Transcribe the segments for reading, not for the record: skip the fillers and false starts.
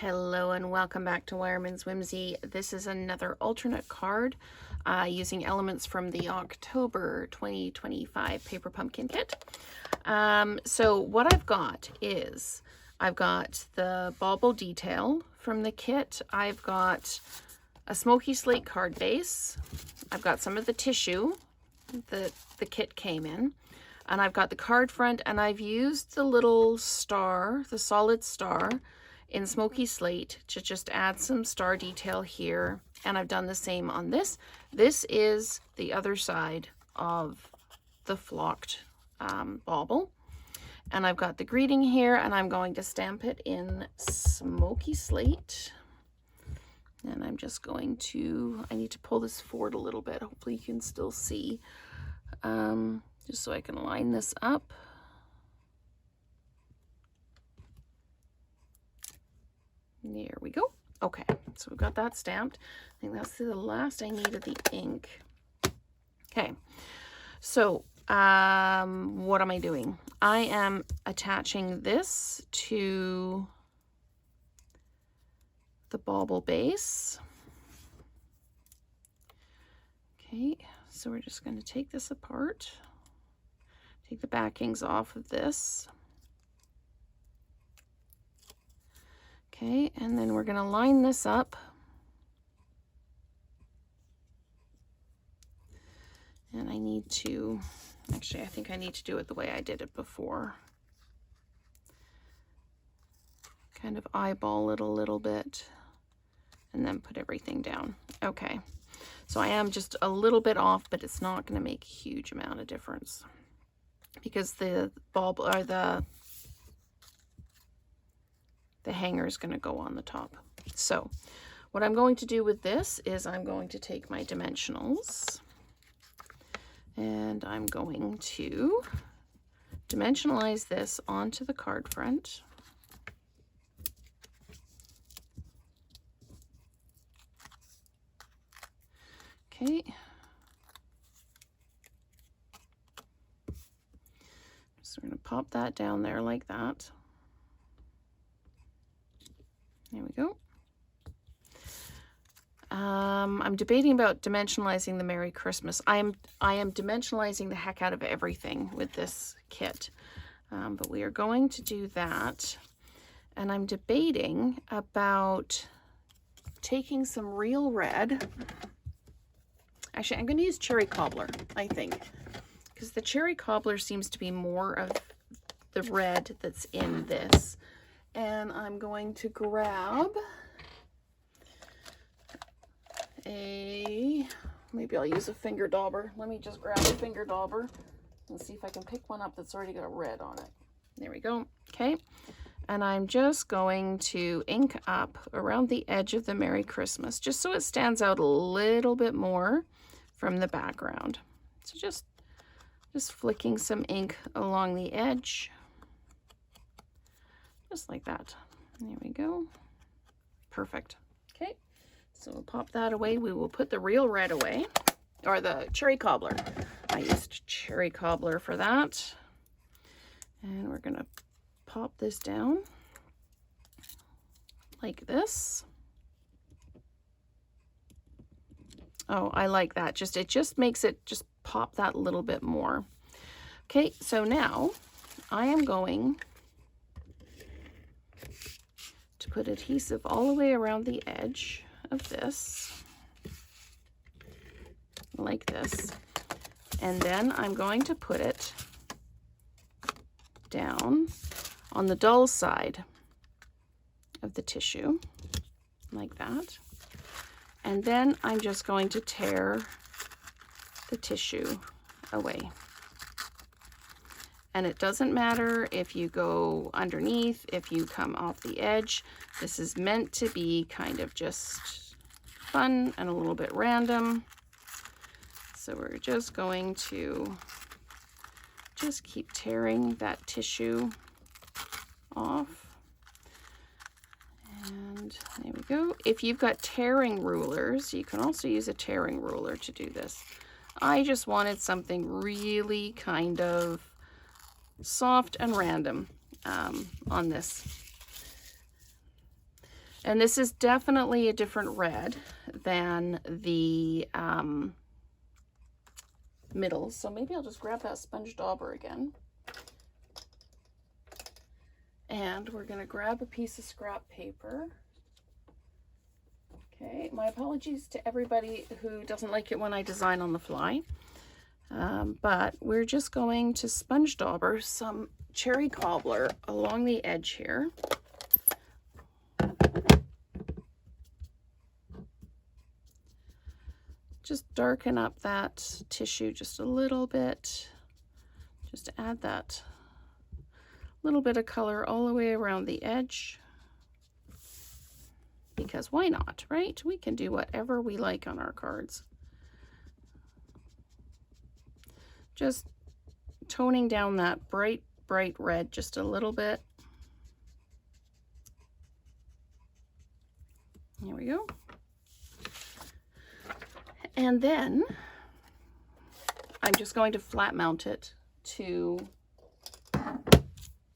Hello and welcome back to Wireman's Whimsy. This is another alternate card using elements from the October 2025 Paper Pumpkin Kit. So what I've got is I've got the bauble detail from the kit. I've got a smoky slate card base. I've got some of the tissue that the kit came in. And I've got the card front, and I've used the little star, the solid star, in smoky slate to just add some star detail here. And I've done the same on this. This is the other side of the flocked bauble. And I've got the greeting here, and I'm going to stamp it in smoky slate. And I'm just going to, I need to pull this forward a little bit. Hopefully you can still see. Just so I can line this up. There we go. Okay, so we've got that stamped. I think that's the last I need of the ink. Okay, so what am I doing? I am attaching this to the bauble base. Okay, so we're just going to take this apart. Take the backings off of this. Okay, and then we're going to line this up. And I need to, actually I think I need to do it the way I did it before. Kind of eyeball it a little bit and then put everything down. Okay, so I am just a little bit off, but it's not going to make a huge amount of difference, because the bulb or the hanger is going to go on the top. So what I'm going to do with this is I'm going to take my dimensionals and I'm going to dimensionalize this onto the card front. Okay. So we're going to pop that down there like that. There we go. I'm debating about dimensionalizing the Merry Christmas. I am dimensionalizing the heck out of everything with this kit, but we are going to do that. And I'm debating about taking some real red. Actually, I'm going to use cherry cobbler, I think, because the cherry cobbler seems to be more of the red that's in this. And I'm going to grab maybe I'll use a finger dauber. Let me just grab a finger dauber and see if I can pick one up that's already got red on it. There we go. Okay. And I'm just going to ink up around the edge of the Merry Christmas, just so it stands out a little bit more from the background. So just flicking some ink along the edge. Just like that. There we go. Perfect. Okay, so we'll pop that away. We will put the real red away, or the cherry cobbler. I used cherry cobbler for that. And we're going to pop this down like this. Oh, I like that. It just makes it just pop that little bit more. Okay, so now I am going to put adhesive all the way around the edge of this, like this. And then I'm going to put it down on the dull side of the tissue, like that. And then I'm just going to tear the tissue away. And it doesn't matter if you go underneath, if you come off the edge. This is meant to be kind of just fun and a little bit random. So we're just going to just keep tearing that tissue off. And there we go. If you've got tearing rulers, you can also use a tearing ruler to do this. I just wanted something really kind of soft and random on this. And this is definitely a different red than the middle. So maybe I'll just grab that sponge dauber again. And we're going to grab a piece of scrap paper. Okay, my apologies to everybody who doesn't like it when I design on the fly. But we're just going to sponge dauber some cherry cobbler along the edge here. Just darken up that tissue just a little bit, just to add that little bit of color all the way around the edge. Because why not, right? We can do whatever we like on our cards. Just toning down that bright red just a little bit. There we go. And then I'm just going to flat mount it to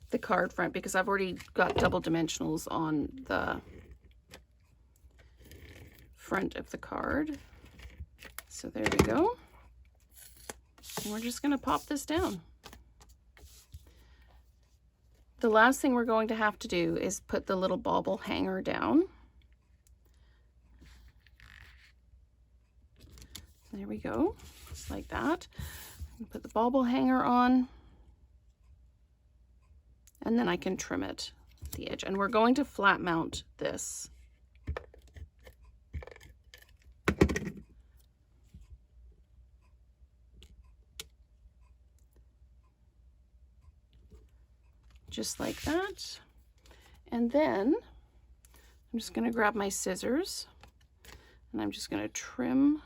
the card front because I've already got double dimensionals on the front of the card. So there we go. And we're just going to pop this down. The last thing we're going to have to do is put the little bauble hanger down. There we go, just like that. Put the bauble hanger on, and then I can trim it at the edge. And we're going to flat mount this. Just like that. And then I'm just going to grab my scissors, and I'm just going to trim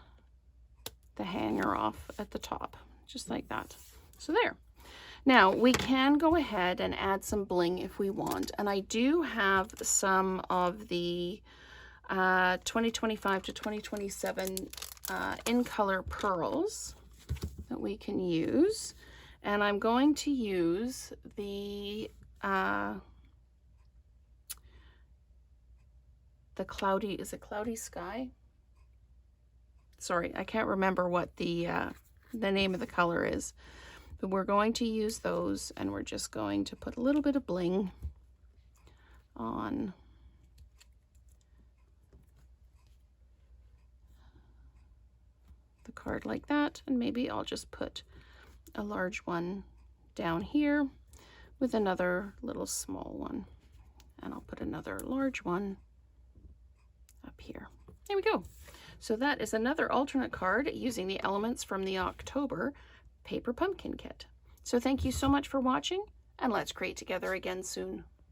the hanger off at the top, just like that. So there. Now we can go ahead and add some bling if we want, and I do have some of the 2025 to 2027 in color pearls that we can use, and I'm going to use the cloudy, is it Cloudy Sky? Sorry, I can't remember what the name of the color is, but we're going to use those, and we're just going to put a little bit of bling on the card like that, and maybe I'll just put a large one down here with another little small one, and I'll put another large one up here. There we go. So that is another alternate card using the elements from the October Paper Pumpkin Kit. So thank you so much for watching, and let's create together again soon.